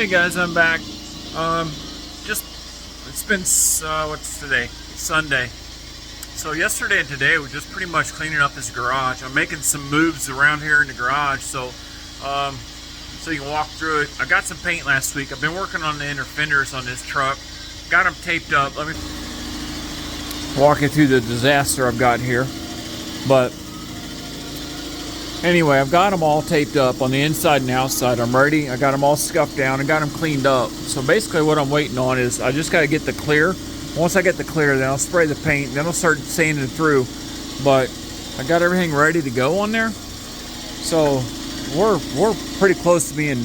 Hey guys, I'm back. Just it's been what's today? Sunday. So yesterday and today we're just pretty much cleaning up this garage. I'm making some moves around here in the garage, so you can walk through it. I got some paint last week. I've been working on the inner fenders on this truck. Got them taped up. Let me walk you through the disaster I've got here. But anyway, I've got them all taped up on the inside and outside. I'm ready. I got them all scuffed down and got them cleaned up. So basically what I'm waiting on is I just got to get the clear. Once I get the clear, then I'll spray the paint. Then I'll start sanding it through. But I got everything ready to go on there. So we're pretty close to being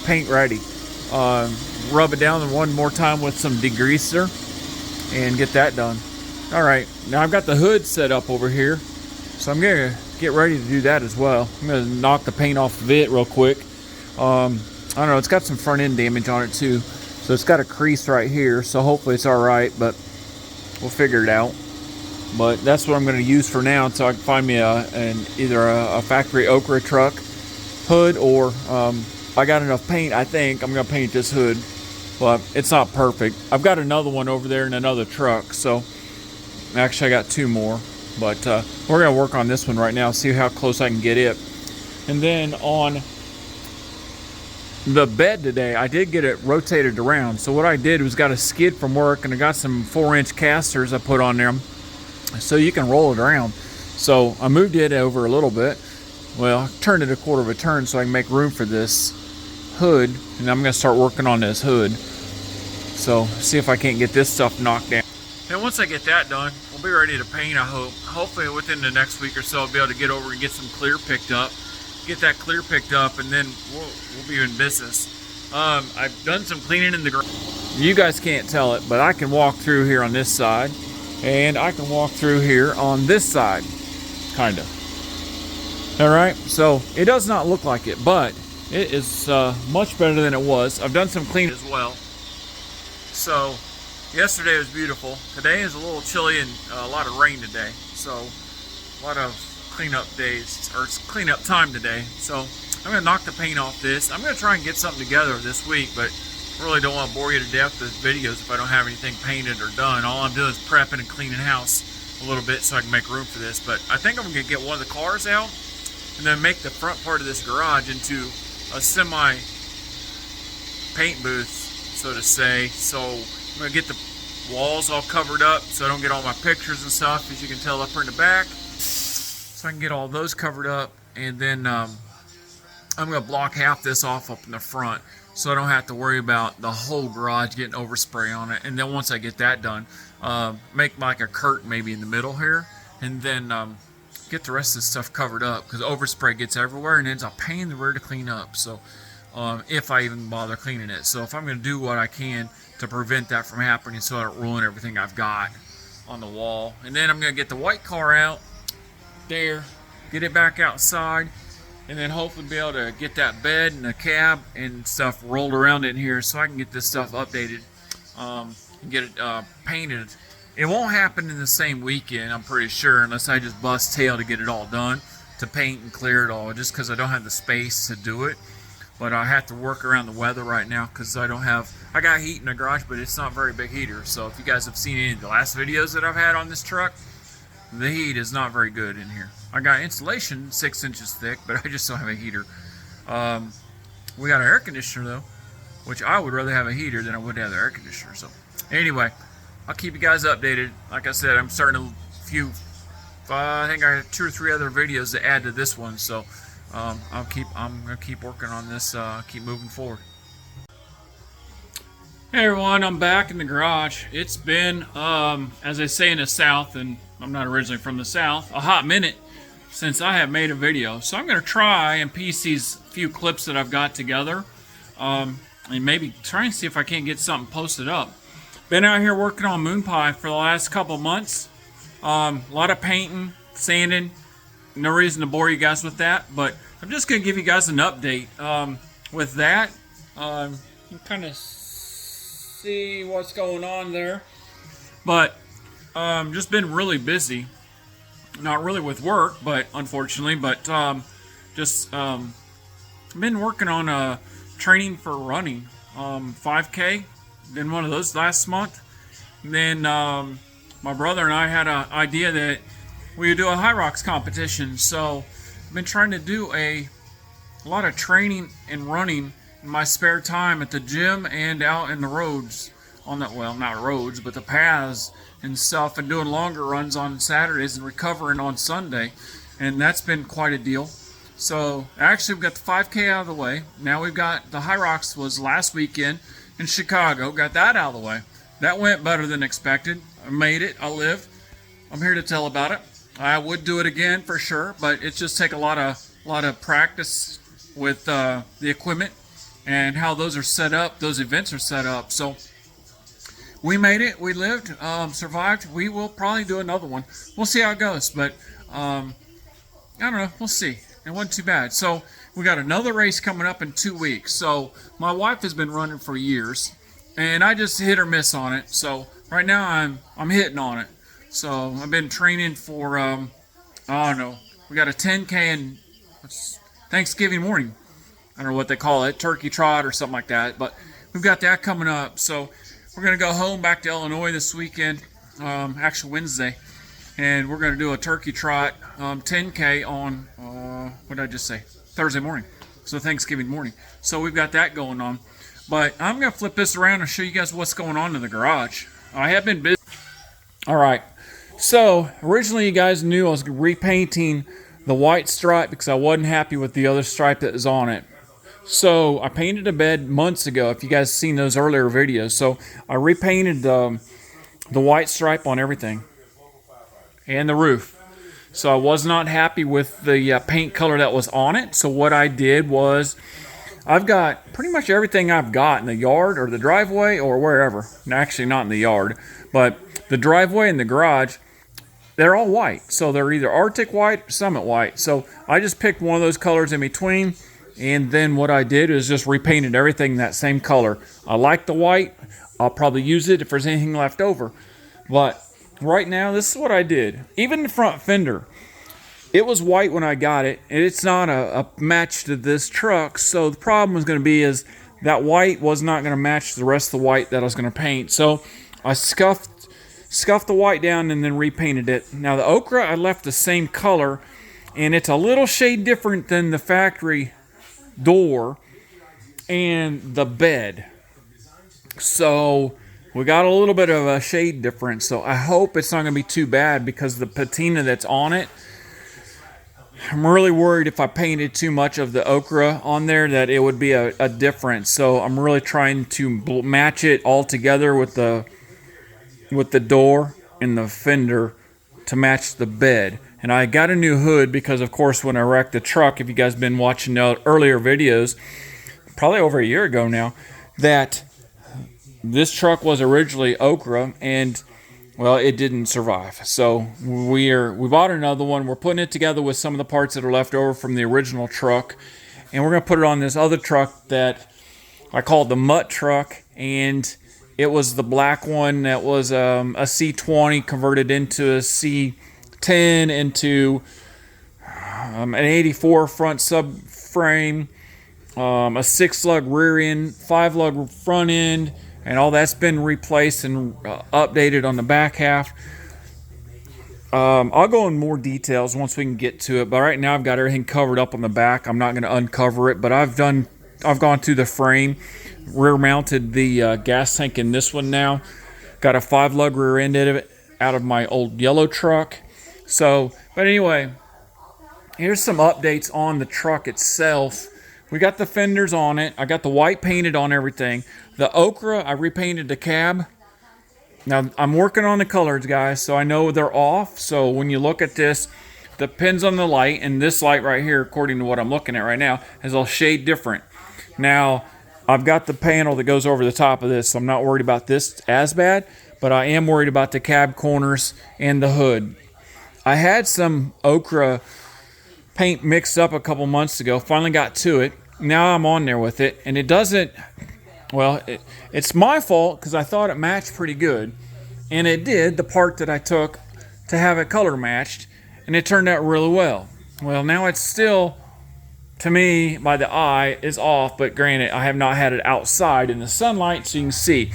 paint ready. Rub it down one more time with some degreaser and get that done. All right, now I've got the hood set up over here. So I'm gonna get ready to do that as well. I'm gonna knock the paint off of it real quick. I don't know, it's got some front end damage on it too. So it's got a crease right here, so hopefully it's all right, but we'll figure it out. But that's what I'm gonna use for now until I can find me either a factory Okra truck hood, or I got enough paint. I think I'm gonna paint this hood, but it's not perfect. I've got another one over there in another truck, so actually I got two more. But we're going to work on this one right now, see how close I can get it. And then on the bed today, I did get it rotated around. So what I did was got a skid from work, and I got some 4-inch casters I put on there so you can roll it around. So I moved it over a little bit. Well, I turned it a quarter of a turn so I can make room for this hood. And I'm going to start working on this hood. So see if I can't get this stuff knocked down. And once I get that done, we'll be ready to paint, I hope. Hopefully within the next week or so, I'll be able to get over and get some clear picked up. Get that clear picked up, and then we'll be in business. I've done some cleaning in the garage. You guys can't tell it, but I can walk through here on this side, and I can walk through here on this side, kind of. All right, so it does not look like it, but it is much better than it was. I've done some cleaning as well. So yesterday was beautiful. Today is a little chilly and a lot of rain today. So a lot of cleanup days, or cleanup time today. So I'm going to knock the paint off this. I'm going to try and get something together this week, but I really don't want to bore you to death with videos if I don't have anything painted or done. All I'm doing is prepping and cleaning house a little bit so I can make room for this. But I think I'm going to get one of the cars out and then make the front part of this garage into a semi paint booth, so to say. So I'm going to get the walls all covered up so I don't get all my pictures and stuff, as you can tell up here in the back. So I can get all those covered up, and then I'm going to block half this off up in the front so I don't have to worry about the whole garage getting overspray on it. And then once I get that done, make like a curtain maybe in the middle here, and then get the rest of this stuff covered up, because overspray gets everywhere and it's a pain in the rear to clean up. So if I even bother cleaning it. So if I'm going to do what I can to prevent that from happening so I don't ruin everything I've got on the wall. And then I'm going to get the white car out there, get it back outside, and then hopefully be able to get that bed and the cab and stuff rolled around in here so I can get this stuff updated and get it painted. It won't happen in the same weekend, I'm pretty sure, unless I just bust tail to get it all done, to paint and clear it all, just because I don't have the space to do it. But I have to work around the weather right now because I got heat in the garage, but it's not a very big heater. So if you guys have seen any of the last videos that I've had on this truck, the heat is not very good in here. I got insulation 6 inches thick, but I just don't have a heater. We got an air conditioner though, which I would rather have a heater than I would have the air conditioner. So anyway, I'll keep you guys updated. Like I said, I'm starting a few, I think I have 2 or 3 other videos to add to this one. So I'm gonna keep working on this, keep moving forward. Hey everyone, I'm back in the garage. It's been, as they say in the South, and I'm not originally from the South, a hot minute since I have made a video. So I'm gonna try and piece these few clips that I've got together, and maybe try and see if I can't get something posted up. Been out here working on Moonpie for the last couple months. A lot of painting, sanding. No reason to bore you guys with that, but I'm just going to give you guys an update with that. You kind of see what's going on there. But just been really busy. Not really with work, but unfortunately, but just been working on training for running. 5K, did one of those last month. And then my brother and I had an idea that we would do a high rocks competition. So I've been trying to do a lot of training and running in my spare time at the gym and out in the roads, on the, well, not roads, but the paths and stuff, and doing longer runs on Saturdays and recovering on Sunday. And that's been quite a deal. So actually we've got the 5K out of the way. Now we've got the high rocks was last weekend in Chicago. Got that out of the way. That went better than expected. I made it. I lived. I'm here to tell about it. I would do it again for sure, but it just take a lot of practice with the equipment and how those are set up. Those events are set up. So we made it. We lived. Survived. We will probably do another one. We'll see how it goes, but I don't know. We'll see. It wasn't too bad. So we got another race coming up in 2 weeks. So my wife has been running for years, and I just hit or miss on it. So right now I'm hitting on it. So I've been training for I don't know. We got a 10K and Thanksgiving morning. I don't know what they call it, turkey trot or something like that. But we've got that coming up. So we're gonna go home back to Illinois this weekend, actually Wednesday. And we're going to do a turkey trot 10K on, what did I just say? Thursday morning. So Thanksgiving morning. So we've got that going on. But I'm going to flip this around and show you guys what's going on in the garage. I have been busy. All right. So originally you guys knew I was repainting the white stripe because I wasn't happy with the other stripe that was on it. So I painted a bed months ago, if you guys seen those earlier videos. So I repainted the white stripe on everything. And the roof. So I was not happy with the paint color that was on it. So what I did was, I've got pretty much everything I've got in the yard or the driveway or wherever. Actually not in the yard, but the driveway and the garage, they're all white. So they're either Arctic white or Summit white. So I just picked one of those colors in between, and then what I did is just repainted everything that same color. I like the white. I'll probably use it if there's anything left over. But right now, this is what I did. Even the front fender, it was white when I got it, and it's not a match to this truck. So the problem was going to be is that white was not going to match the rest of the white that I was going to paint. So I scuffed the white down and then repainted it. Now the ochre, I left the same color, and it's a little shade different than the factory door and the bed. So we got a little bit of a shade difference, so I hope it's not going to be too bad because the patina that's on it, I'm really worried if I painted too much of the ochre on there that it would be a difference. So I'm really trying to match it all together with the door and the fender to match the bed. And I got a new hood because, of course, when I wrecked the truck, if you guys been watching the earlier videos, probably over a year ago now, that this truck was originally ochre, and well, it didn't survive. So we bought another one. We're putting it together with some of the parts that are left over from the original truck, and we're gonna put it on this other truck that I call the Mutt truck, and it was the black one that was a C20 converted into a C10 into an 84 front subframe, a 6-lug rear end, 5-lug front end. And all that's been replaced and updated on the back half. I'll go in more details once we can get to it. But right now I've got everything covered up on the back. I'm not going to uncover it. But I've gone through the frame, rear mounted the gas tank in this one now. Got a 5-lug rear end out of my old yellow truck. So, but anyway, here's some updates on the truck itself. We got the fenders on it. I got the white painted on everything. The ochre, I repainted the cab. Now, I'm working on the colors, guys, so I know they're off. So when you look at this, depends on the light. And this light right here, according to what I'm looking at right now, is a shade different. Now, I've got the panel that goes over the top of this, so I'm not worried about this as bad. But I am worried about the cab corners and the hood. I had some ochre paint mixed up a couple months ago. Finally got to it. Now I'm on there with it, and it doesn't, well, it's my fault because I thought it matched pretty good, and it did, the part that I took to have it color matched, and it turned out really well. Well, now it's still to me, by the eye, is off. But granted, I have not had it outside in the sunlight, so you can see.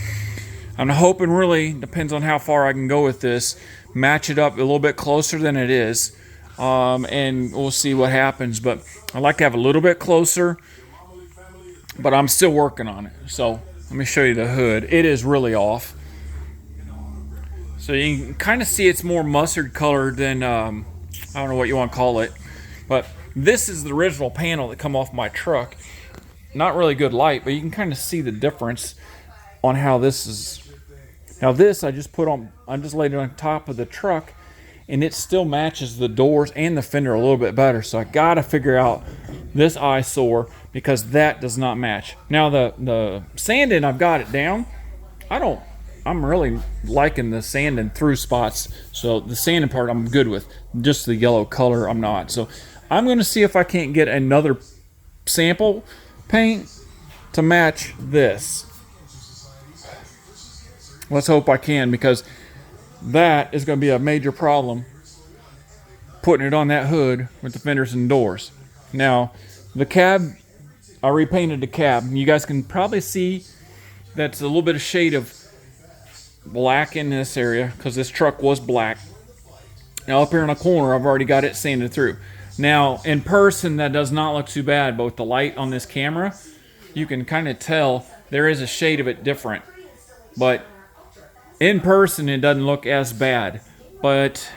I'm hoping, really, depends on how far I can go with this, match it up a little bit closer than it is, and we'll see what happens. But I like to have a little bit closer, but I'm still working on it. So let me show you the hood. It is really off. So you can kind of see it's more mustard colored than, I don't know what you want to call it, but this is the original panel that come off my truck. Not really good light, but you can kind of see the difference on how this is. Now this I just laid it on top of the truck, and it still matches the doors and the fender a little bit better. So I gotta figure out this eyesore, because that does not match. Now the sanding, I've got it down. I'm really liking the sanding through spots. So the sanding part I'm good with. Just the yellow color I'm not. So I'm gonna see if I can't get another sample paint to match this. Let's hope I can, because that is going to be a major problem, putting it on that hood with the fenders and doors. Now, the cab, I repainted the cab. You guys can probably see that's a little bit of shade of black in this area, because this truck was black. Now, up here in the corner, I've already got it sanded through. Now, in person, that does not look too bad, but with the light on this camera, you can kind of tell there is a shade of it different. But in person, it doesn't look as bad, but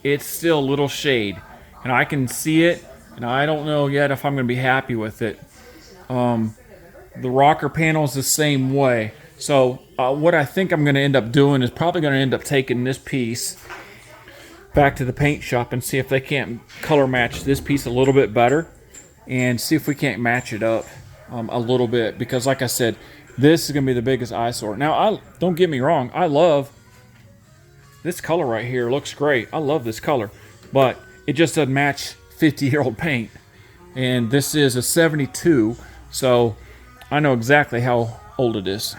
it's still a little shade, and I can see it, and I don't know yet if I'm going to be happy with it. The rocker panel is the same way. So what I think I'm going to end up doing is probably going to end up taking this piece back to the paint shop and see if they can't color match this piece a little bit better, and see if we can't match it up a little bit, because like I said, this is going to be the biggest eyesore. Now, don't get me wrong. I love this color right here. Looks great. I love this color. But it just doesn't match 50-year-old paint. And this is a 72. So I know exactly how old it is.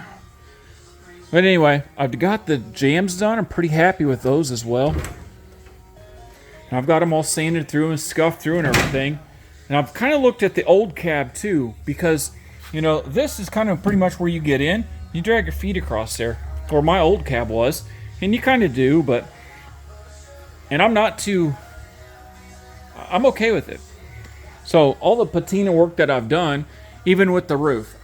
But anyway, I've got the jams done. I'm pretty happy with those as well. And I've got them all sanded through and scuffed through and everything. And I've kind of looked at the old cab too, because you know, this is kind of pretty much where you get in. You drag your feet across there, or my old cab was, and you kind of do, but, and I'm okay with it. So all the patina work that I've done, even with the roof,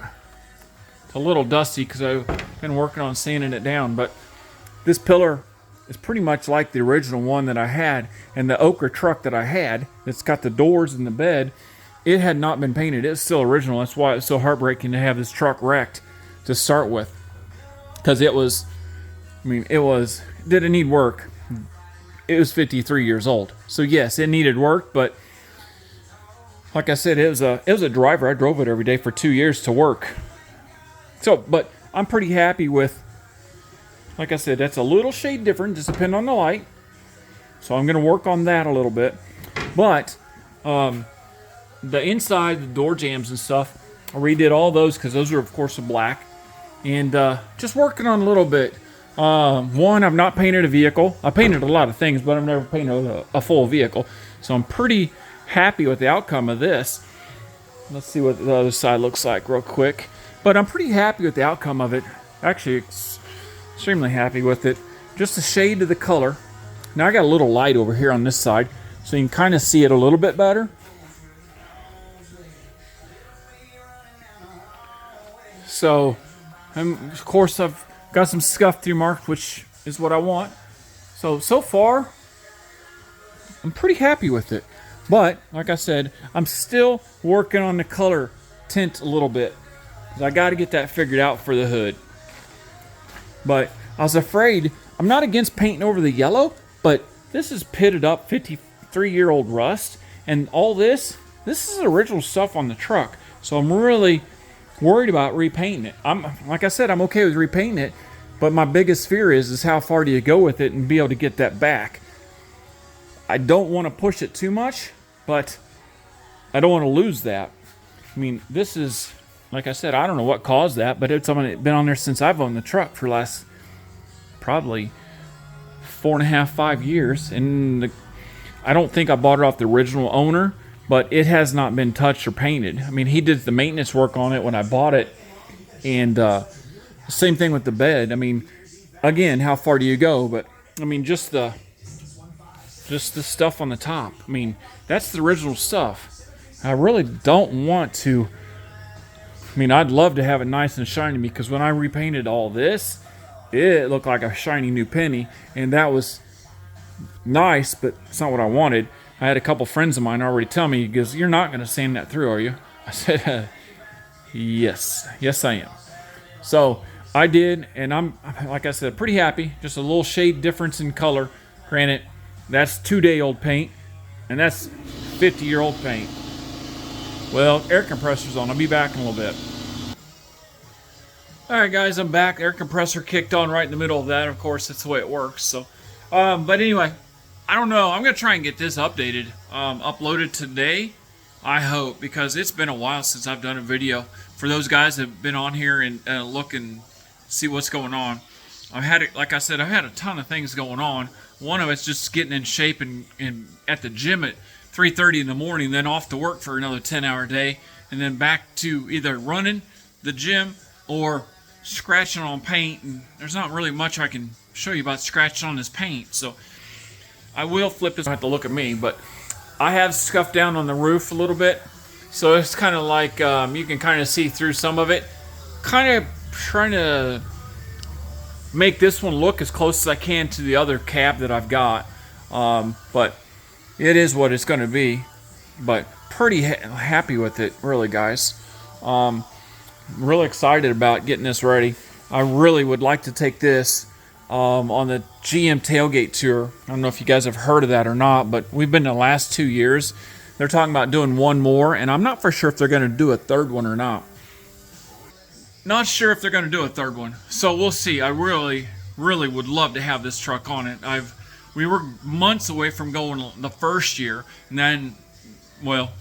it's a little dusty because I've been working on sanding it down, but this pillar is pretty much like the original one that I had, and the ochre truck that I had, that's got the doors and the bed, it had not been painted. It's still original. That's why it's so heartbreaking to have this truck wrecked to start with. Because it was, did it need work? It was 53 years old. So yes, it needed work, but like I said, it was a driver. I drove it every day for 2 years to work. So, but I'm pretty happy with, like I said, that's a little shade different, just depending on the light. So I'm going to work on that a little bit. But, the inside, the door jams and stuff, I redid all those because those are, of course, black. And just working on a little bit. One, I've not painted a vehicle. I painted a lot of things, but I've never painted a full vehicle. So I'm pretty happy with the outcome of this. Let's see what the other side looks like real quick. But I'm pretty happy with the outcome of it. Actually, extremely happy with it. Just a shade of the color. Now I got a little light over here on this side, so you can kind of see it a little bit better. So, of course, I've got some scuff through marks, which is what I want. So far, I'm pretty happy with it. But, like I said, I'm still working on the color tint a little bit. Because I got to get that figured out for the hood. But I was afraid, I'm not against painting over the yellow, but this is pitted up 53-year-old rust. And all this is original stuff on the truck. So I'm really worried about repainting it. Like I said, I'm okay with repainting it, but my biggest fear is how far do you go with it and be able to get that back. I don't want to push it too much, but I don't want to lose that. I mean, this is, like I said, I don't know what caused that, but it's been on there since I've owned the truck for the last probably 4.5, 5 years, and I don't think I bought it off the original owner, but it has not been touched or painted. I mean, he did the maintenance work on it when I bought it, and same thing with the bed. I mean, again, how far do you go? But I mean, just the stuff on the top. I mean, that's the original stuff. I really don't want to. I mean, I'd love to have it nice and shiny, because when I repainted all this, it looked like a shiny new penny, and that was nice, but it's not what I wanted. I had a couple friends of mine already tell me, because you're not going to sand that through, are you? I said, yes, I am. So I did, and I'm, like I said, pretty happy. Just a little shade difference in color. Granted, that's 2-day-old paint, and that's 50-year-old paint. Well, air compressor's on. I'll be back in a little bit. Alright guys, I'm back. Air compressor kicked on right in the middle of that. Of course, that's the way it works. So, but anyway, I don't know. I'm going to try and get this updated. Uploaded today, I hope, because it's been a while since I've done a video. For those guys that have been on here and look and see what's going on. I've had it, like I said, I've had a ton of things going on. One of it's just getting in shape and at the gym at 3:30 in the morning, then off to work for another 10-hour day, and then back to either running the gym or scratching on paint. And there's not really much I can show you about scratching on this paint, so I will flip this. I have to look at me, but I have scuffed down on the roof a little bit, so it's kind of like you can kind of see through some of it. Kind of trying to make this one look as close as I can to the other cab that I've got, but it is what it's going to be. But pretty happy with it, really, guys. Really excited about getting this ready. I really would like to take this on the GM tailgate tour. I don't know if you guys have heard of that or not, but we've been the last 2 years. They're talking about doing one more, and I'm not for sure if they're going to do a third one or not. Not sure if they're going to do a third one, so we'll see. I really would love to have this truck on it. We were months away from going the first year, and then, well,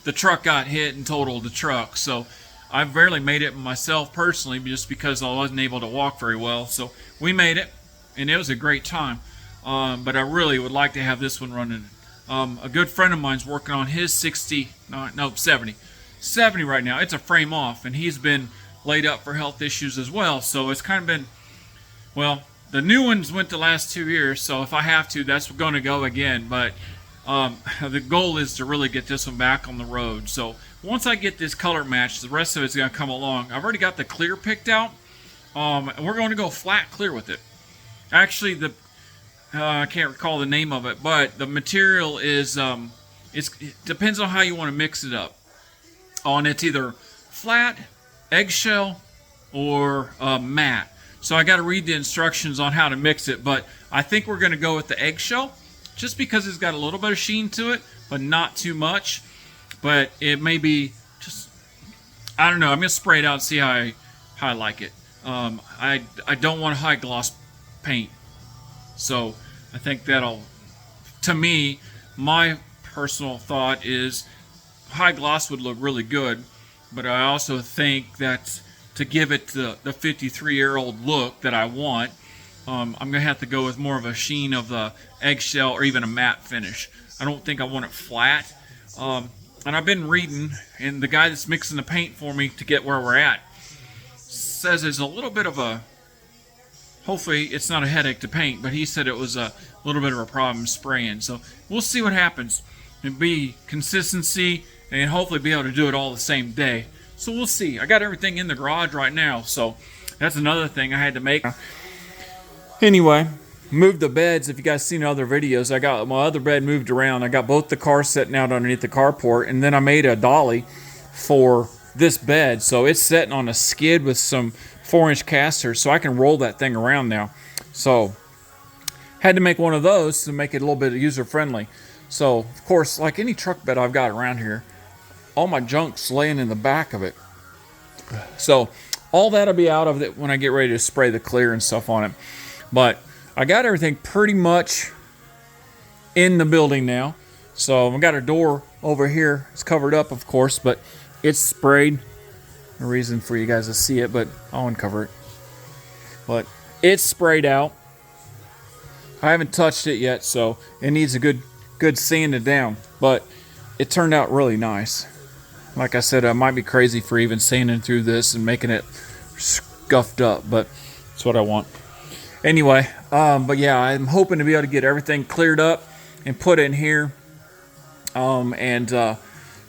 the truck got hit and totaled the truck, so I barely made it myself personally, just because I wasn't able to walk very well. So we made it, and it was a great time. But I really would like to have this one running. A good friend of mine's working on his 70 right now. It's a frame off, and he's been laid up for health issues as well. So it's kind of been, well, the new ones went the last 2 years, so if I have to, that's going to go again. But the goal is to really get this one back on the road. So once I get this color matched, the rest of it's going to come along. I've already got the clear picked out, and we're going to go flat clear with it. Actually, I can't recall the name of it, but the material is, it depends on how you want to mix it up. It's either flat, eggshell, or matte. So I got to read the instructions on how to mix it, but I think we're going to go with the eggshell, just because it's got a little bit of sheen to it, but not too much. But it may be just, I don't know. I'm going to spray it out and see how I like it. I don't want high gloss paint. So I think that'll, to me, my personal thought is high gloss would look really good. But I also think that to give it the 53-year-old look that I want, I'm going to have to go with more of a sheen of the eggshell or even a matte finish. I don't think I want it flat. And I've been reading, and the guy that's mixing the paint for me to get where we're at says there's a little bit of a, hopefully it's not a headache to paint, but he said it was a little bit of a problem spraying. So we'll see what happens. It'll be consistency, and hopefully be able to do it all the same day. So we'll see. I got everything in the garage right now, so that's another thing I had to make. Anyway, moved the beds. If you guys seen other videos, I got my other bed moved around. I got both the cars sitting out underneath the carport, and then I made a dolly for this bed. So it's sitting on a skid with some 4-inch casters, so I can roll that thing around now. So had to make one of those to make it a little bit user-friendly. So, of course, like any truck bed I've got around here, all my junk's laying in the back of it. So all that'll be out of it when I get ready to spray the clear and stuff on it. But I got everything pretty much in the building now. So I've got a door over here. It's covered up, of course, but it's sprayed. No reason for you guys to see it, but I'll uncover it. But it's sprayed out. I haven't touched it yet, so it needs a good sanded down. But it turned out really nice. Like I said, I might be crazy for even sanding through this and making it scuffed up, but that's what I want. Anyway, but yeah, I'm hoping to be able to get everything cleared up and put in here, and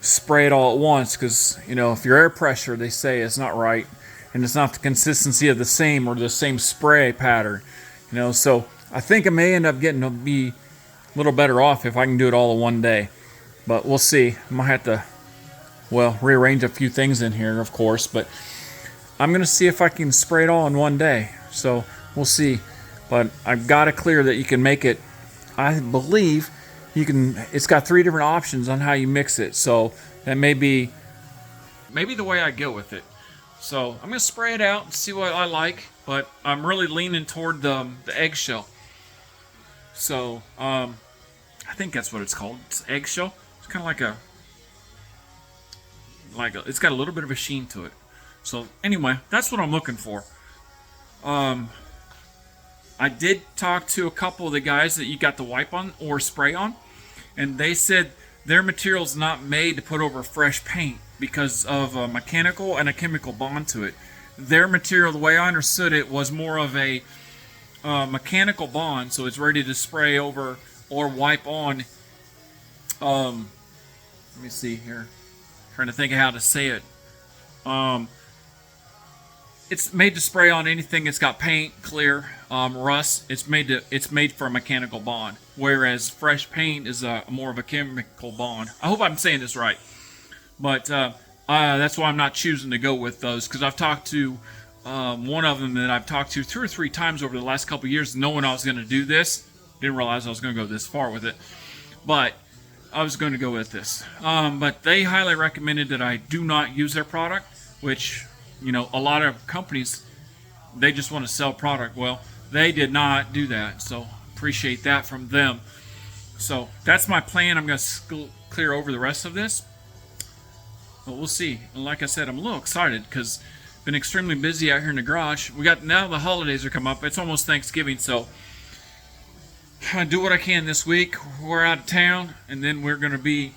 spray it all at once, because you know, if your air pressure, they say, is not right, and it's not the consistency of the same or the same spray pattern, you know, so I think I may end up getting to be a little better off if I can do it all in one day, but we'll see. I might have to, well, rearrange a few things in here, of course, but I'm gonna see if I can spray it all in one day. So we'll see. But I've got it clear that you can make it. I believe you can. It's got 3 different options on how you mix it. So that may be the way I go with it. So I'm gonna spray it out and see what I like. But I'm really leaning toward the eggshell. So I think that's what it's called. It's eggshell. It's kind of like it's got a little bit of a sheen to it. So anyway, that's what I'm looking for. I did talk to a couple of the guys that you got the wipe on or spray on, and they said their material's not made to put over fresh paint because of a mechanical and a chemical bond to it. Their material, the way I understood it, was more of a mechanical bond, so it's ready to spray over or wipe on. Let me see here. Trying to think of how to say it. It's made to spray on anything that's got paint, clear, rust. It's made for a mechanical bond, whereas fresh paint is more of a chemical bond. I hope I'm saying this right, but that's why I'm not choosing to go with those, because I've talked to one of them that I've talked to 2 or 3 times over the last couple of years, knowing I was going to do this. Didn't realize I was going to go this far with it, but I was going to go with this. But they highly recommended that I do not use their product, which, you know, a lot of companies, they just want to sell product. Well, they did not do that, so appreciate that from them. So that's my plan. I'm going to clear over the rest of this, but we'll see. And like I said, I'm a little excited because I've been extremely busy out here in the garage. Now the holidays are coming up. It's almost Thanksgiving, so I do what I can this week. We're out of town, and then we're going to be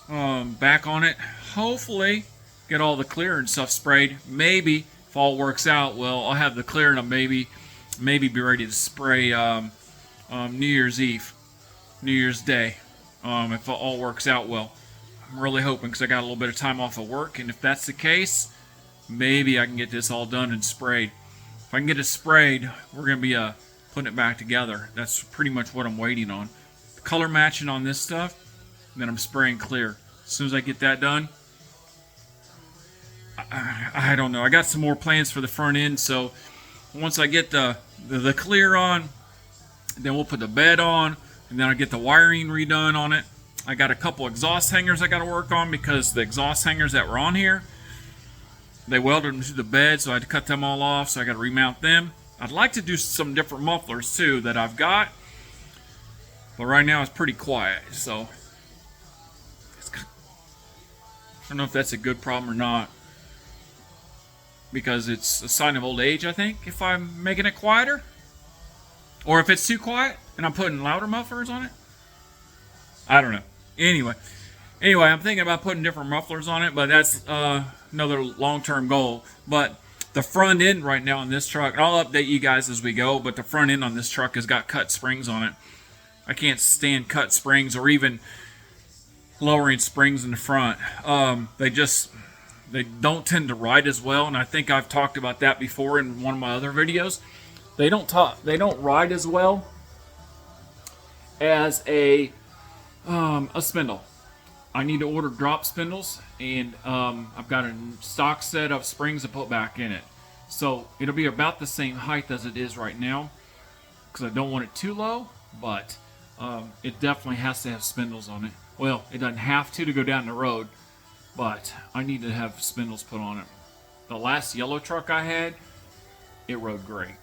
back on it. Hopefully get all the clear and stuff sprayed. Maybe if all works out well, I'll have the clear, and I'll maybe be ready to spray New Year's Eve, New Year's Day, if all works out well. I'm really hoping, because I got a little bit of time off of work, and if that's the case, maybe I can get this all done and sprayed. If I can get it sprayed, we're going to be putting it back together. That's pretty much what I'm waiting on. Color matching on this stuff, and then I'm spraying clear. As soon as I get that done, I don't know. I got some more plans for the front end, so once I get the clear on, then we'll put the bed on, and then I'll get the wiring redone on it. I got a couple exhaust hangers I got to work on, because the exhaust hangers that were on here, they welded them to the bed, so I had to cut them all off, so I got to remount them. I'd like to do some different mufflers too that I've got, but right now it's pretty quiet, so I don't know if that's a good problem or not, because it's a sign of old age, I think, if I'm making it quieter, or if it's too quiet and I'm putting louder mufflers on it. I don't know. Anyway, I'm thinking about putting different mufflers on it, but that's another long-term goal. But the front end right now on this truck, and I'll update you guys as we go, but the front end on this truck has got cut springs on it. I can't stand cut springs or even lowering springs in the front. They don't tend to ride as well, and I think I've talked about that before in one of my other videos. They don't ride as well as a spindle. I need to order drop spindles, and I've got a stock set of springs to put back in it. So it'll be about the same height as it is right now, because I don't want it too low, but it definitely has to have spindles on it. Well, it doesn't have to go down the road, but I need to have spindles put on it. The last yellow truck I had, it rode great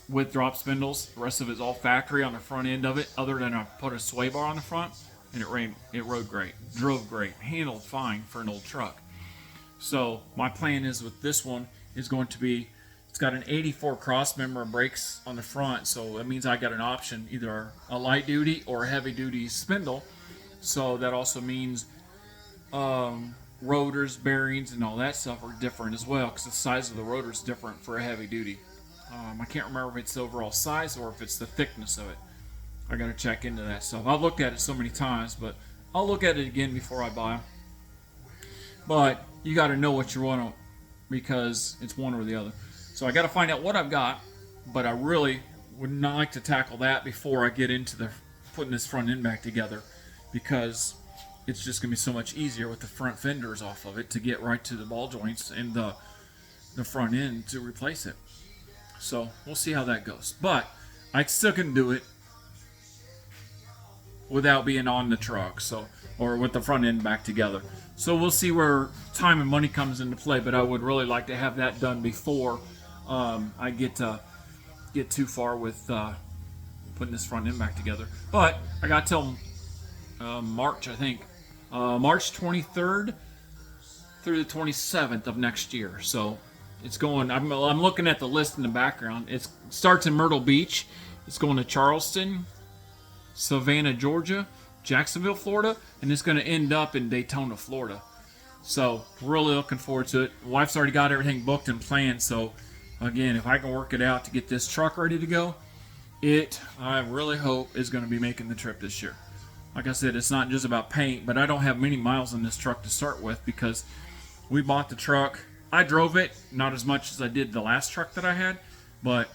with drop spindles. The rest of it's all factory on the front end of it, other than I put a sway bar on the front, and it rode great, drove great, handled fine for an old truck. So my plan is with this one is going to be, it's got an 84 cross member brakes on the front, so it means I got an option, either a light duty or a heavy duty spindle So that also means rotors, bearings, and all that stuff are different as well, because the size of the rotor is different for a heavy duty. I can't remember if it's the overall size or if it's the thickness of it. I gotta check into that stuff. I've looked at it so many times, but I'll look at it again before I buy them. But you gotta know what you want, because it's one or the other. So I gotta find out what I've got, but I really would not like to tackle that before I get into the putting this front end back together, because it's just gonna be so much easier with the front fenders off of it to get right to the ball joints and the front end to replace it. So we'll see how that goes. But I still can do it without being on the truck, so, or with the front end back together. So we'll see where time and money comes into play, but I would really like to have that done before I get too far with putting this front end back together. But I got till March, I think, March 23rd through the 27th of next year. So it's going. I'm looking at the list in the background. It starts in Myrtle Beach. It's going to Charleston, Savannah, Georgia, Jacksonville, Florida, and it's going to end up in Daytona, Florida. So really looking forward to it. Wife's already got everything booked and planned. So again, if I can work it out to get this truck ready to go, I really hope is going to be making the trip this year. Like I said, it's not just about paint, but I don't have many miles on this truck to start with, because we bought the truck. I drove it, not as much as I did the last truck that I had, but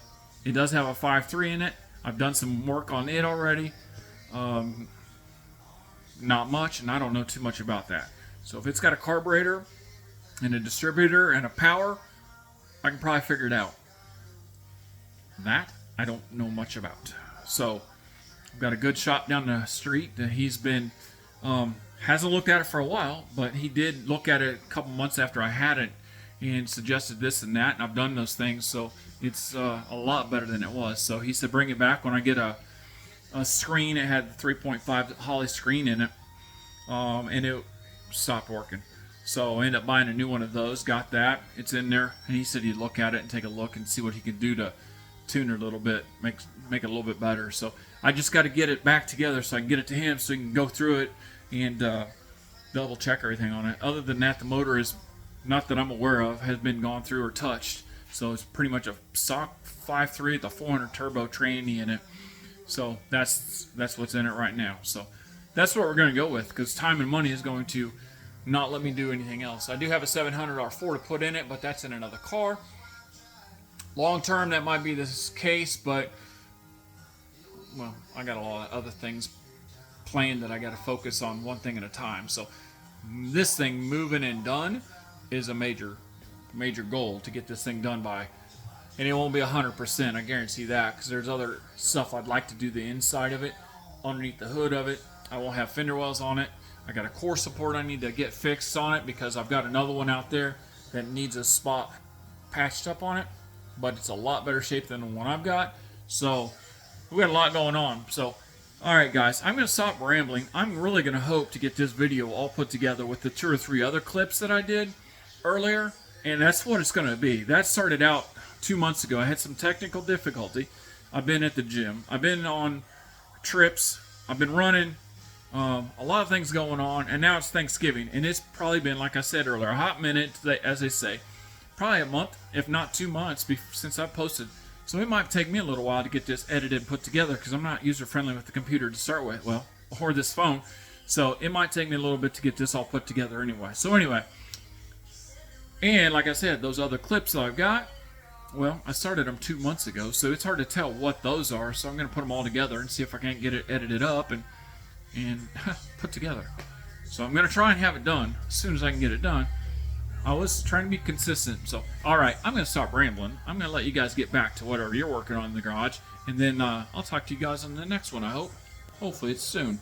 it does have a 5.3 in it. I've done some work on it already. Not much, and I don't know too much about that. So if it's got a carburetor and a distributor and a power, I can probably figure it out. That I don't know much about. So I've got a good shop down the street that he's been hasn't looked at it for a while, but he did look at it a couple months after I had it and suggested this and that, and I've done those things, so it's a lot better than it was. So he said bring it back when I get a screen. It had the 3.5 Holly screen in it, and it stopped working. So I ended up buying a new one of those, got that, it's in there, and he said he'd look at it and take a look and see what he could do to tune it a little bit, make it a little bit better. So I just got to get it back together so I can get it to him so he can go through it and double check everything on it. Other than that, the motor is, not that I'm aware of, has been gone through or touched. So it's pretty much a stock 5.3 with a 400 turbo tranny in it. So that's what's in it right now. So that's what we're going to go with, because time and money is going to not let me do anything else. I do have a $700 R4 to put in it, but that's in another car. Long term, that might be this case, but well, I got a lot of other things planned that I got to focus on one thing at a time. So this thing moving and done is a major goal to get this thing done by. And it won't be 100%, I guarantee that, because there's other stuff I'd like to do the inside of it, underneath the hood of it. I won't have fender wells on it. I got a core support I need to get fixed on it, because I've got another one out there that needs a spot patched up on it, but it's a lot better shape than the one I've got. So we got a lot going on. So alright guys, I'm going to stop rambling. I'm really going to hope to get this video all put together with the 2 or 3 other clips that I did earlier, and that's what it's going to be. That started out 2 months ago. I had some technical difficulty. I've been at the gym. I've been on trips. I've been running. A lot of things going on, and now it's Thanksgiving, and it's probably been, like I said earlier, a hot minute, as they say. Probably a month, if not 2 months, since I posted. So it might take me a little while to get this edited and put together, because I'm not user-friendly with the computer to start with, well, or this phone. So it might take me a little bit to get this all put together anyway. So anyway, and like I said, those other clips that I've got, well, I started them 2 months ago, so it's hard to tell what those are. So I'm going to put them all together and see if I can't get it edited up and put together. So I'm going to try and have it done as soon as I can get it done. I was trying to be consistent. So, alright, I'm going to stop rambling. I'm going to let you guys get back to whatever you're working on in the garage. And then I'll talk to you guys on the next one, I hope. Hopefully it's soon.